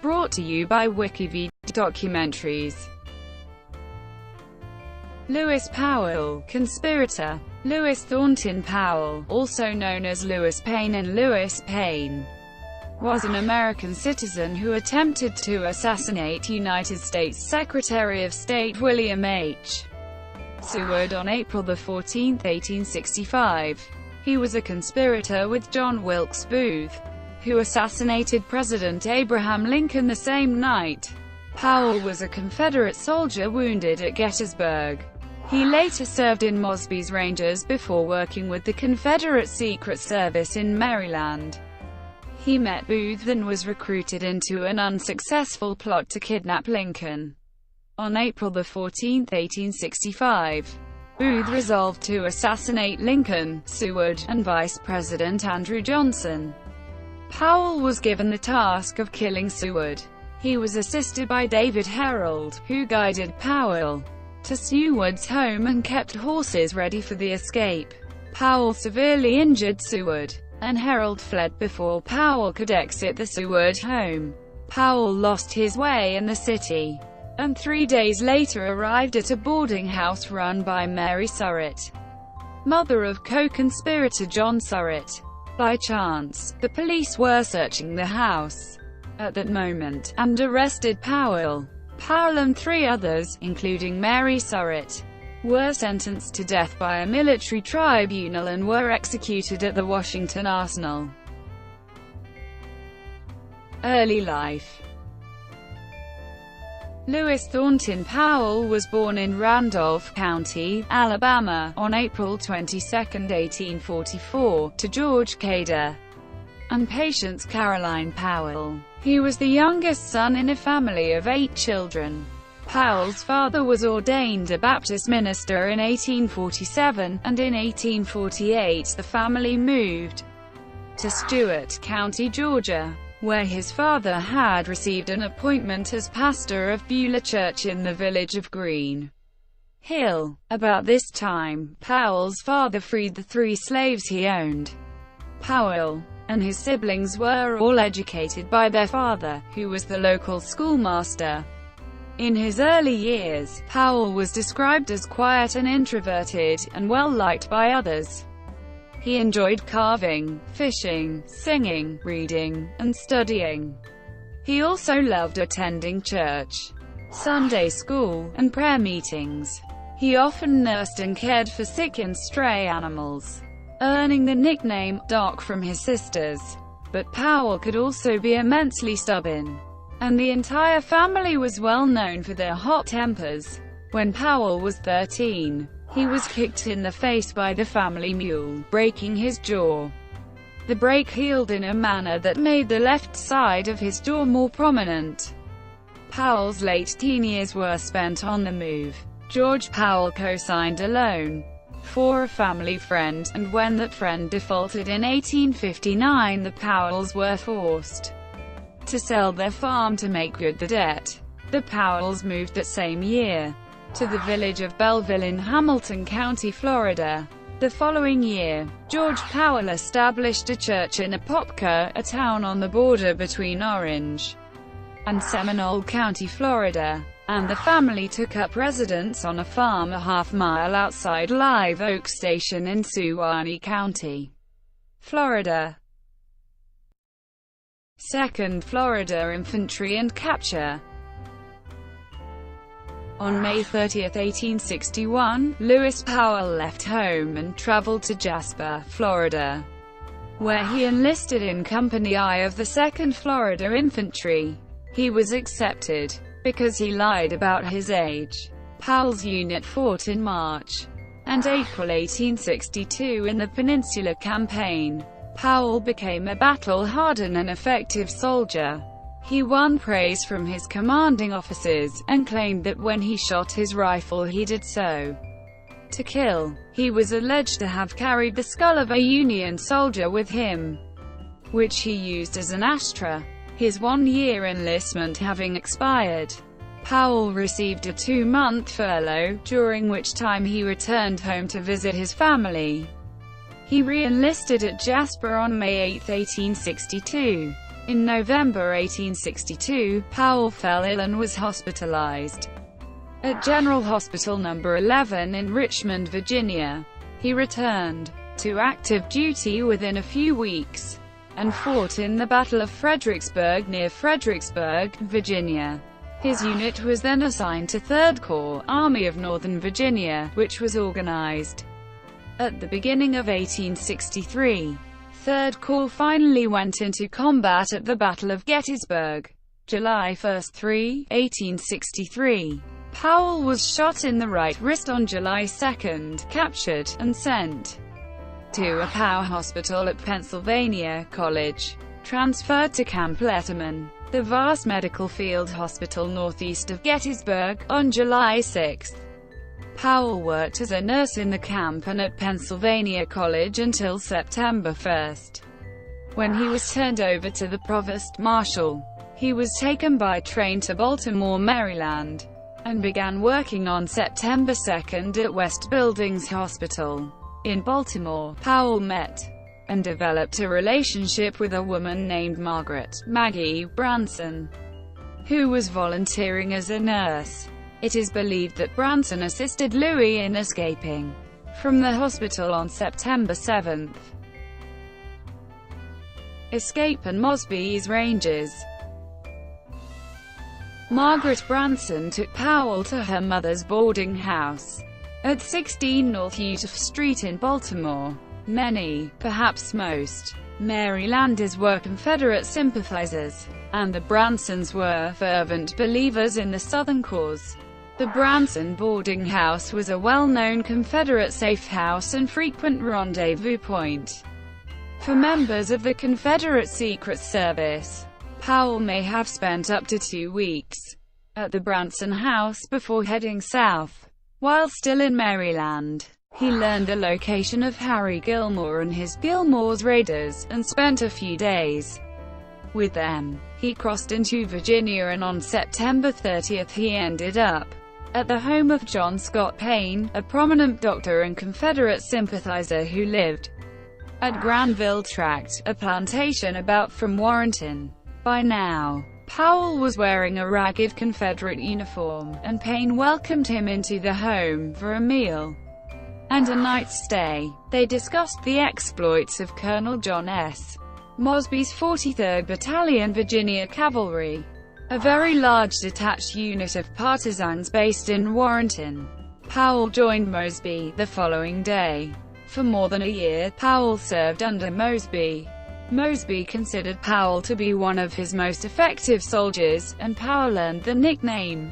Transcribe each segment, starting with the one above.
Brought to you by WikiVidi Documentaries. Lewis Powell, conspirator. Lewis Thornton Powell, also known as Lewis Payne and Lewis Paine, was an American citizen who attempted to assassinate United States Secretary of State William H. Seward on April 14, 1865. He was a conspirator with John Wilkes Booth, who assassinated President Abraham Lincoln the same night. Powell was a Confederate soldier wounded at Gettysburg. He later served in Mosby's Rangers before working with the Confederate Secret Service in Maryland. He met Booth and was recruited into an unsuccessful plot to kidnap Lincoln. On April 14, 1865, Booth resolved to assassinate Lincoln, Seward, and Vice President Andrew Johnson. Powell was given the task of killing Seward. He was assisted by David Herold, who guided Powell to Seward's home and kept horses ready for the escape. Powell severely injured Seward, and Herold fled before Powell could exit the Seward home. Powell lost his way in the city, and 3 days later arrived at a boarding house run by Mary Surratt, mother of co-conspirator John Surratt. By chance, the police were searching the house at that moment, and arrested Powell. Powell and 3 others, including Mary Surratt, were sentenced to death by a military tribunal and were executed at the Washington Arsenal. Early life. Lewis Thornton Powell was born in Randolph County, Alabama, on April 22, 1844, to George Cader and Patience Caroline Powell. He was the youngest son in a family of 8 children. Powell's father was ordained a Baptist minister in 1847, and in 1848 the family moved to Stewart County, Georgia, where his father had received an appointment as pastor of Beulah Church in the village of Green Hill. About this time, Powell's father freed the 3 slaves he owned. Powell and his siblings were all educated by their father, who was the local schoolmaster. In his early years, Powell was described as quiet and introverted, and well-liked by others. He enjoyed carving, fishing, singing, reading, and studying. He also loved attending church, Sunday school, and prayer meetings. He often nursed and cared for sick and stray animals, earning the nickname Doc from his sisters. But Powell could also be immensely stubborn, and the entire family was well known for their hot tempers. When Powell was 13, he was kicked in the face by the family mule, breaking his jaw. The break healed in a manner that made the left side of his jaw more prominent. Powell's late teen years were spent on the move. George Powell co-signed a loan for a family friend, and when that friend defaulted in 1859, the Powells were forced to sell their farm to make good the debt. The Powells moved that same year to the village of Belleville in Hamilton County, Florida. The following year, George Powell established a church in Apopka, a town on the border between Orange and Seminole County, Florida, and the family took up residence on a farm a half-mile outside Live Oak Station in Suwannee County, Florida. 2nd Florida Infantry and capture. On May 30, 1861, Lewis Powell left home and traveled to Jasper, Florida, where he enlisted in Company I of the 2nd Florida Infantry. He was accepted because he lied about his age. Powell's unit fought in March and April 1862 in the Peninsula Campaign. Powell became a battle-hardened and effective soldier. He won praise from his commanding officers, and claimed that when he shot his rifle he did so to kill. He was alleged to have carried the skull of a Union soldier with him, which he used as an ashtray. His 1-year enlistment having expired, Powell received a 2-month furlough, during which time he returned home to visit his family. He re-enlisted at Jasper on May 8, 1862. In November 1862, Powell fell ill and was hospitalized at General Hospital No. 11 in Richmond, Virginia. He returned to active duty within a few weeks, and fought in the Battle of Fredericksburg near Fredericksburg, Virginia. His unit was then assigned to 3rd Corps, Army of Northern Virginia, which was organized at the beginning of 1863. 3rd Corps finally went into combat at the Battle of Gettysburg, July 1, 1863. Powell was shot in the right wrist on July 2, captured, and sent to a POW hospital at Pennsylvania College, transferred to Camp Letterman, the vast medical field hospital northeast of Gettysburg, on July 6. Powell worked as a nurse in the camp and at Pennsylvania College until September 1, when he was turned over to the provost marshal. He was taken by train to Baltimore, Maryland, and began working on September 2 at West Buildings Hospital in Baltimore. Powell met and developed a relationship with a woman named Maggie Branson, who was volunteering as a nurse. It is believed that Branson assisted Louis in escaping from the hospital on September 7. Escape and Mosby's Rangers. Margaret Branson took Powell to her mother's boarding house at 16 North Utah Street in Baltimore. Many, perhaps most, Marylanders were Confederate sympathizers, and the Bransons were fervent believers in the Southern cause. The Branson boarding house was a well-known Confederate safe house and frequent rendezvous point for members of the Confederate Secret Service. Powell may have spent up to 2 weeks at the Branson house before heading south. While still in Maryland, he learned the location of Harry Gilmore and his Gilmore's Raiders, and spent a few days with them. He crossed into Virginia, and on September 30 he ended up at the home of John Scott Payne, a prominent doctor and Confederate sympathizer who lived at Granville Tract, a plantation about from Warrenton. By now, Powell was wearing a ragged Confederate uniform, and Payne welcomed him into the home for a meal and a night's stay. They discussed the exploits of Colonel John S. Mosby's 43rd Battalion Virginia Cavalry, a very large detached unit of partisans based in Warrenton. Powell joined Mosby the following day. For more than a year, Powell served under Mosby. Mosby considered Powell to be one of his most effective soldiers, and Powell earned the nickname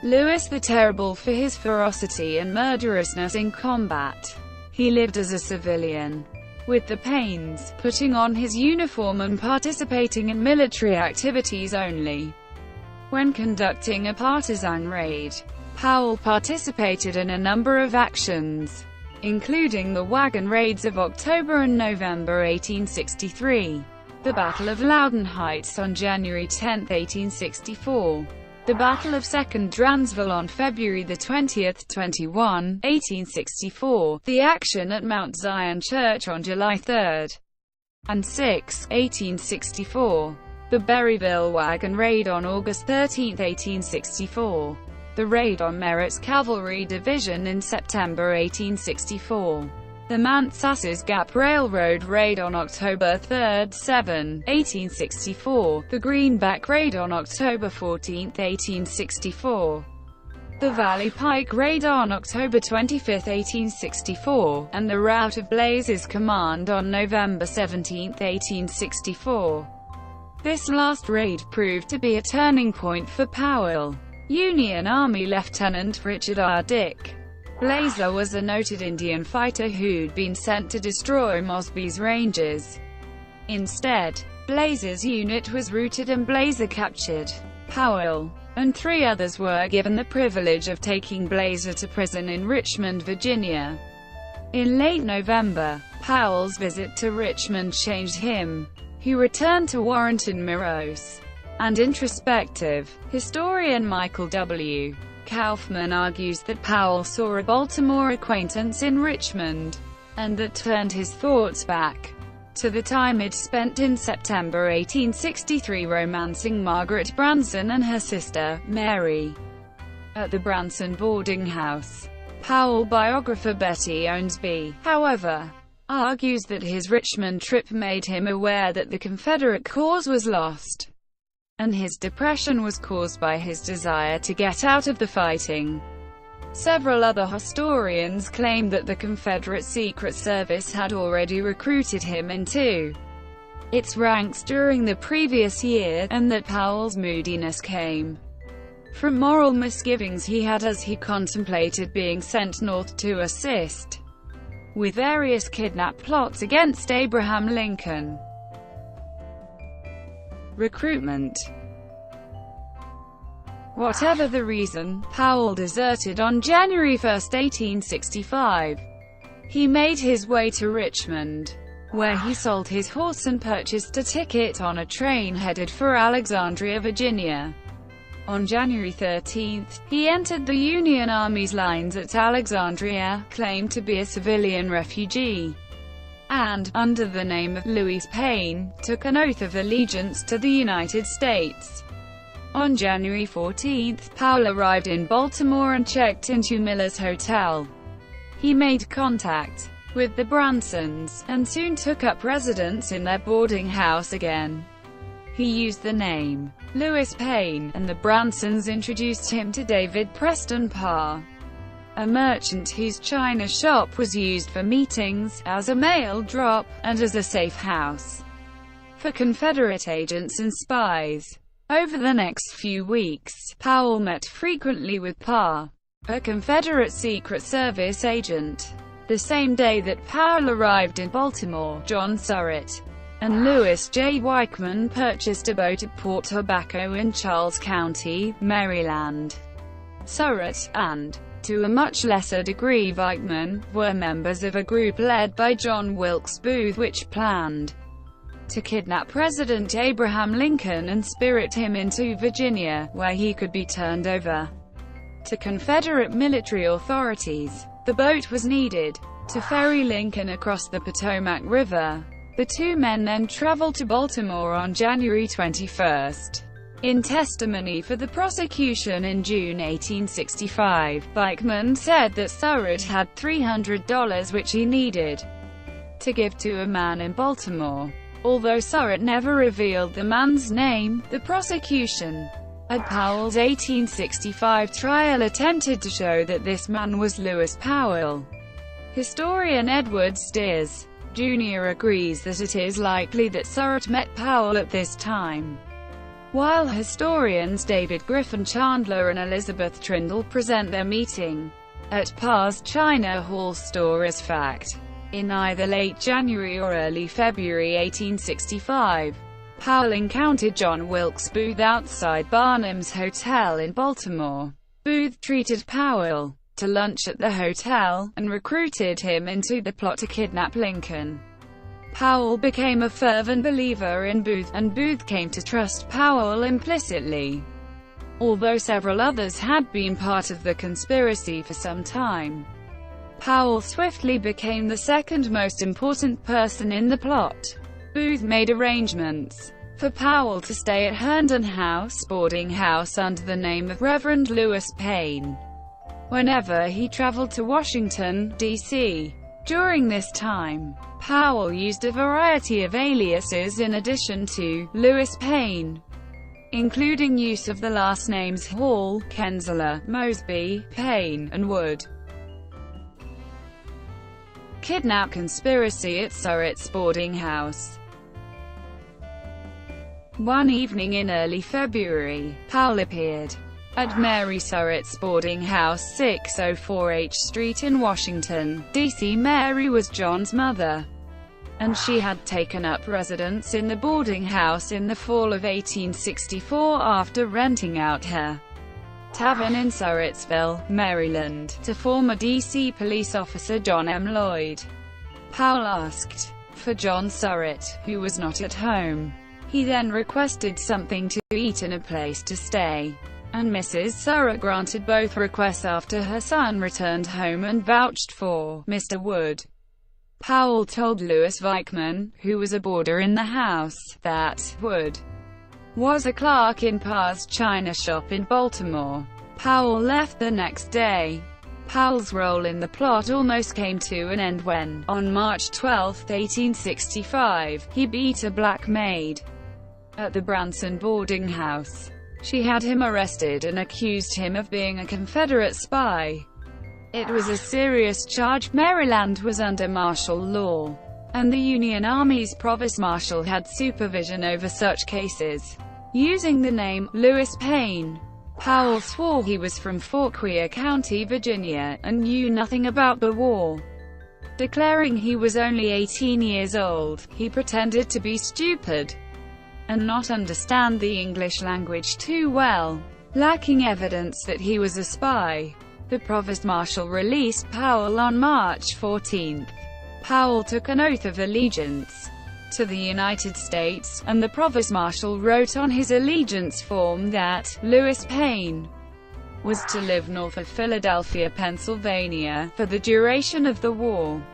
Louis the Terrible for his ferocity and murderousness in combat. He lived as a civilian with the Paynes, putting on his uniform and participating in military activities only when conducting a partisan raid. Powell participated in a number of actions, including the wagon raids of October and November 1863, the Battle of Loudon Heights on January 10, 1864, the Battle of Second Dransville on February 20, 21, 1864, the action at Mount Zion Church on July 3 and 6, 1864, the Berryville Wagon Raid on August 13, 1864, the raid on Merritt's Cavalry Division in September 1864, the Manassas Gap Railroad Raid on October 3, 7, 1864, the Greenback Raid on October 14, 1864, the Valley Pike Raid on October 25, 1864, and the Rout of Blazes Command on November 17, 1864. This last raid proved to be a turning point for Powell. Union Army Lieutenant Richard R. Dick Blazer was a noted Indian fighter who'd been sent to destroy Mosby's Rangers. Instead, Blazer's unit was routed and Blazer captured. Powell and 3 others were given the privilege of taking Blazer to prison in Richmond, Virginia. In late November, Powell's visit to Richmond changed him. He returned to Warrenton morose and introspective. Historian Michael W. Kaufman argues that Powell saw a Baltimore acquaintance in Richmond, and that turned his thoughts back to the time he'd spent in September 1863 romancing Margaret Branson and her sister, Mary, at the Branson boarding house. Powell biographer Betty Owensby, however, argues that his Richmond trip made him aware that the Confederate cause was lost, and his depression was caused by his desire to get out of the fighting. Several other historians claim that the Confederate Secret Service had already recruited him into its ranks during the previous year, and that Powell's moodiness came from moral misgivings he had as he contemplated being sent north to assist with various kidnap plots against Abraham Lincoln. Recruitment. Whatever the reason, Powell deserted on January 1, 1865. He made his way to Richmond, where he sold his horse and purchased a ticket on a train headed for Alexandria, Virginia. On January 13, he entered the Union Army's lines at Alexandria, claimed to be a civilian refugee, and, under the name of Louis Payne, took an oath of allegiance to the United States. On January 14, Powell arrived in Baltimore and checked into Miller's Hotel. He made contact with the Bransons, and soon took up residence in their boarding house again. He used the name Louis Payne, and the Bransons introduced him to David Preston Parr, a merchant whose china shop was used for meetings, as a mail drop, and as a safe house for Confederate agents and spies. Over the next few weeks, Powell met frequently with Parr, a Confederate Secret Service agent. The same day that Powell arrived in Baltimore, John Surratt and Louis J. Weichman purchased a boat at Port Tobacco in Charles County, Maryland. Surratt, and, to a much lesser degree Weichman, were members of a group led by John Wilkes Booth which planned to kidnap President Abraham Lincoln and spirit him into Virginia, where he could be turned over to Confederate military authorities. The boat was needed to ferry Lincoln across the Potomac River. The two men then traveled to Baltimore on January 21. In testimony for the prosecution in June 1865, Weichman said that Surratt had $300 which he needed to give to a man in Baltimore. Although Surratt never revealed the man's name, the prosecution at Powell's 1865 trial attempted to show that this man was Louis Powell. Historian Edward Steers, Jr. agrees that it is likely that Surratt met Powell at this time, while historians David Griffin Chandler and Elizabeth Trindle present their meeting at Parr's China Hall store as fact. In either late January or early February 1865, Powell encountered John Wilkes Booth outside Barnum's Hotel in Baltimore. Booth treated Powell to lunch at the hotel, and recruited him into the plot to kidnap Lincoln. Powell became a fervent believer in Booth, and Booth came to trust Powell implicitly. Although several others had been part of the conspiracy for some time, Powell swiftly became the second most important person in the plot. Booth made arrangements for Powell to stay at Herndon House boarding house under the name of Reverend Louis Payne whenever he traveled to Washington, D.C. During this time, Powell used a variety of aliases in addition to Louis Payne, including use of the last names Hall, Kinsella, Mosby, Payne, and Wood. Kidnap conspiracy at Surratt's boarding house. One evening in early February, Powell appeared at Mary Surratt's boarding house, 604 H Street in Washington, D.C. Mary was John's mother, and she had taken up residence in the boarding house in the fall of 1864 after renting out her tavern in Surrattsville, Maryland, to former D.C. police officer John M. Lloyd. Powell asked for John Surratt, who was not at home. He then requested something to eat and a place to stay, and Mrs. Surratt granted both requests after her son returned home and vouched for Mr. Wood. Powell told Louis Weichmann, who was a boarder in the house, that Wood was a clerk in Parr's china shop in Baltimore. Powell left the next day. Powell's role in the plot almost came to an end when, on March 12, 1865, he beat a black maid at the Branson boarding house. She had him arrested and accused him of being a Confederate spy. It was a serious charge. Maryland was under martial law, and the Union Army's provost marshal had supervision over such cases. Using the name Louis Payne, Powell swore he was from Fauquier County, Virginia, and knew nothing about the war. Declaring he was only 18 years old, he pretended to be stupid and not understand the English language too well. Lacking evidence that he was a spy, the provost marshal released Powell on March 14. Powell took an oath of allegiance to the United States, and the provost marshal wrote on his allegiance form that Louis Payne was to live north of Philadelphia, Pennsylvania, for the duration of the war.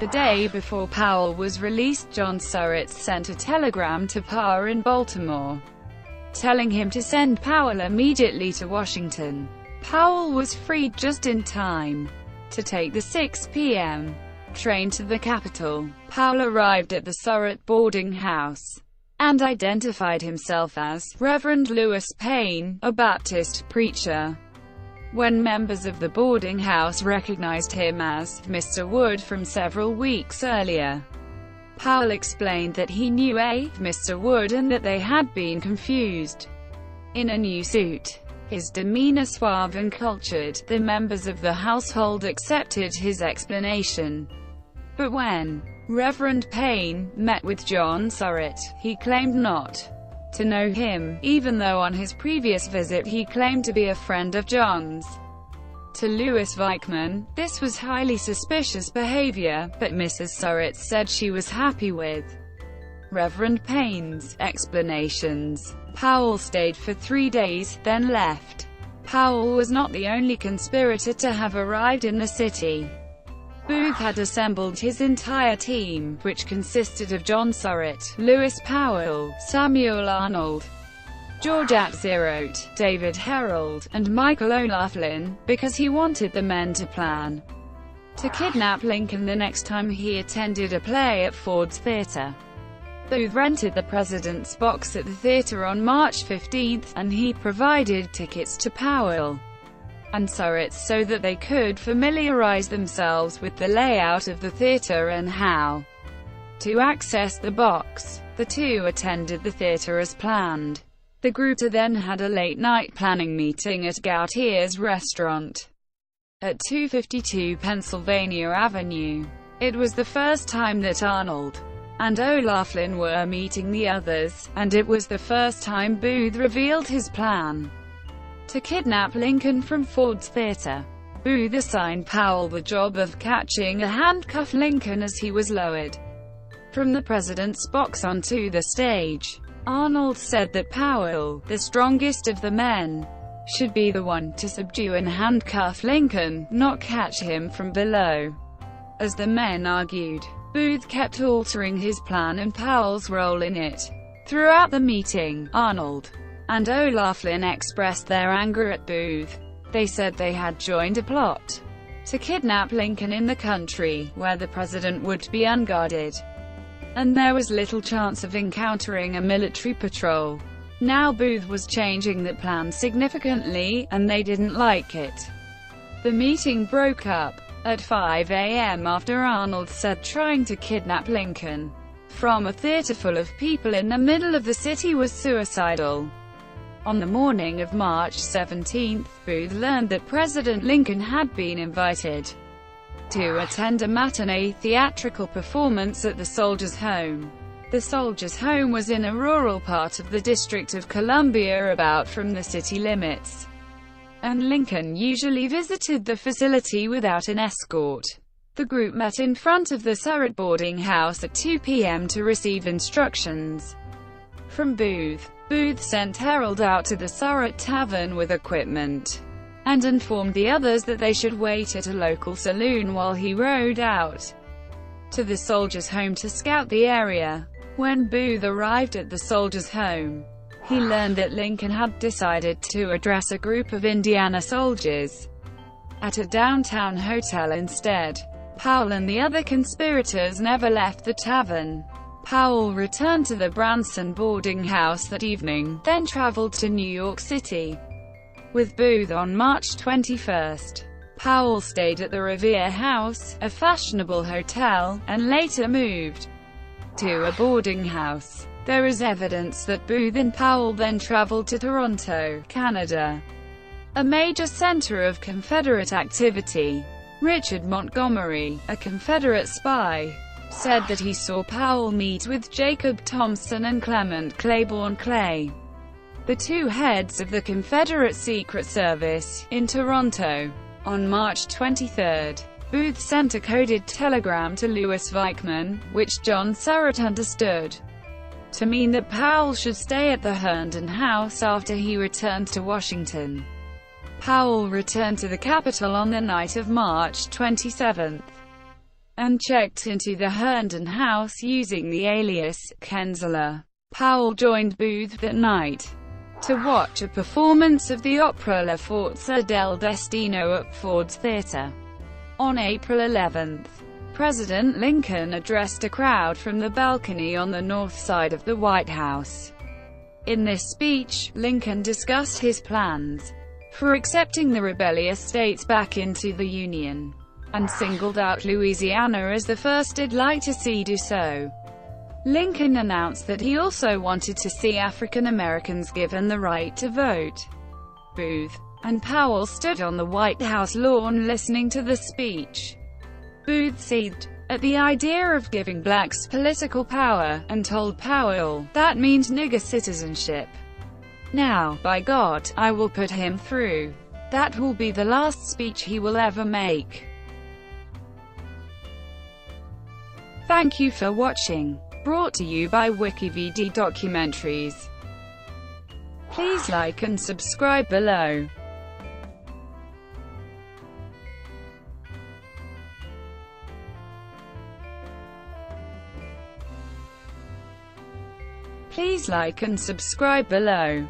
The day before Powell was released, John Surratt sent a telegram to Parr in Baltimore, telling him to send Powell immediately to Washington. Powell was freed just in time to take the 6 p.m. train to the capital. Powell arrived at the Surratt boarding house and identified himself as Reverend Louis Payne, a Baptist preacher. When members of the boarding house recognized him as Mr. Wood from several weeks earlier, Powell explained that he knew a Mr. Wood and that they had been confused. In a new suit, his demeanor suave and cultured, the members of the household accepted his explanation. But when Reverend Payne met with John Surratt, he claimed not to know him, even though on his previous visit he claimed to be a friend of John's. To Louis Weichmann, this was highly suspicious behavior, but Mrs. Surratt said she was happy with Reverend Payne's explanations. Powell stayed for 3 days, then left. Powell was not the only conspirator to have arrived in the city. Booth had assembled his entire team, which consisted of John Surratt, Louis Powell, Samuel Arnold, George Atzerodt, David Herold, and Michael O'Laughlin, because he wanted the men to plan to kidnap Lincoln the next time he attended a play at Ford's Theater. Booth rented the President's box at the theater on March 15, and he provided tickets to Powell and Surratt so that they could familiarize themselves with the layout of the theater and how to access the box. The two attended the theater as planned. The group then had a late-night planning meeting at Gautier's restaurant at 252 Pennsylvania Avenue. It was the first time that Arnold and O'Laughlin were meeting the others, and it was the first time Booth revealed his plan to kidnap Lincoln from Ford's Theater. Booth assigned Powell the job of catching and handcuff Lincoln as he was lowered from the President's box onto the stage. Arnold said that Powell, the strongest of the men, should be the one to subdue and handcuff Lincoln, not catch him from below. As the men argued, Booth kept altering his plan and Powell's role in it. Throughout the meeting, Arnold and O'Laughlin expressed their anger at Booth. They said they had joined a plot to kidnap Lincoln in the country, where the president would be unguarded, and there was little chance of encountering a military patrol. Now Booth was changing that plan significantly, and they didn't like it. The meeting broke up at 5 a.m. after Arnold said trying to kidnap Lincoln from a theater full of people in the middle of the city was suicidal. On the morning of March 17, Booth learned that President Lincoln had been invited to attend a matinee theatrical performance at the Soldiers' Home. The Soldiers' Home was in a rural part of the District of Columbia about from the city limits, and Lincoln usually visited the facility without an escort. The group met in front of the Surratt boarding house at 2 p.m. to receive instructions from Booth. Booth sent Herold out to the Surratt Tavern with equipment, and informed the others that they should wait at a local saloon while he rode out. to the soldiers' home to scout the area. When Booth arrived at the soldiers' home, he learned that Lincoln had decided to address a group of Indiana soldiers at a downtown hotel instead. Powell and the other conspirators never left the tavern. Powell returned to the Branson boarding house that evening, then traveled to New York City with Booth on March 21. Powell stayed at the Revere House, a fashionable hotel, and later moved to a boarding house. There is evidence that Booth and Powell then traveled to Toronto, Canada, a major center of Confederate activity. Richard Montgomery, a Confederate spy, said that he saw Powell meet with Jacob Thompson and Clement Claiborne Clay, the two heads of the Confederate Secret Service, in Toronto. On March 23, Booth sent a coded telegram to Louis Weichman, which John Surratt understood to mean that Powell should stay at the Herndon House after he returned to Washington. Powell returned to the Capitol on the night of March 27 and checked into the Herndon House using the alias Kenzler. Powell joined Booth that night to watch a performance of the opera La Forza del Destino at Ford's Theater. On April 11, President Lincoln addressed a crowd from the balcony on the north side of the White House. In this speech, Lincoln discussed his plans for accepting the rebellious states back into the Union, and singled out Louisiana as the first he'd like to see do so. Lincoln announced that he also wanted to see African Americans given the right to vote. Booth and Powell stood on the White House lawn listening to the speech. Booth seethed at the idea of giving blacks political power, and told Powell, "That means nigger citizenship. Now, by God, I will put him through. That will be the last speech he will ever make." Thank you for watching. Brought to you by WikiVidi Documentaries. Please like and subscribe below. Please like and subscribe below.